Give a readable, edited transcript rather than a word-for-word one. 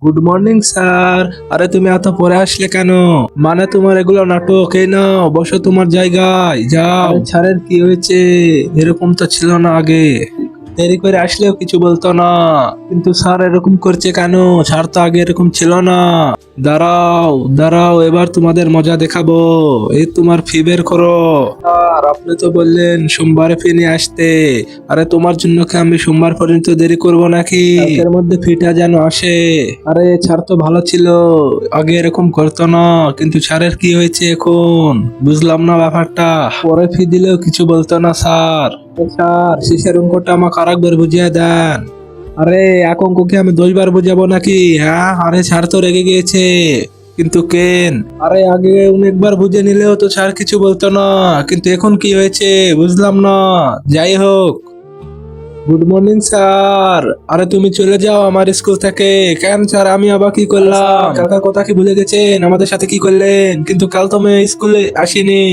Good morning sir. আরে তুমি এত পরে আসলে কেন? মানে তোমার এগুলো নাটক, এই নাও বসো তোমার জায়গায় যাও। আরে স্যারের কি হয়েছে? এরকম তো ছিল না আগে, দেরি করে আসলেও কিছু বলতো না, কিন্তু স্যার এরকম করছে কেন? স্যার তো আগে এরকম ছিল না। দাঁড়াও দাঁড়াও, এবার তোমাদের মজা দেখাবো। এই তোমার ফি বের করো। স্যার আপনি তো বললেন সোমবারে ফি নিয়ে আসতে। আরে তোমার জন্য কি আমি সোমবার পর্যন্ত দেরি করব নাকি? এর মধ্যে ফিটা যেন আসে। আরে ছাড় তো ভালো ছিল, আগে এরকম করতো না, কিন্তু ছাড়ের কি হয়েছে এখন? বুঝলাম না ব্যাপারটা। পরে ফি দিলেও কিছু বলতো না স্যার। স্যার শেষের অঙ্কটা আমাকে আরেকবার বুঝিয়ে দেন। আরে এক অঙ্ক কি আমি 10 বার বুঝাবো নাকি? হ্যাঁ, আরে ছাড় তো রেগে গিয়েছে। কিন্তু কেন? আরে আগে অনেকবার বুঝে নিলেও তো ছাড় কিছু বলতো না, কিন্তু এখন কি হয়েছে বুঝলাম না। যাই হোক, গুড মর্নিং স্যার। আরে তুমি চলে যাও আমার স্কুল থেকে। কেন স্যার, আমি আবার কি করলাম? কালকার কথা কি ভুলে গেছেন? আমাদের সাথে কি করলেন? কিন্তু কাল তো আমি স্কুলে আসিনি।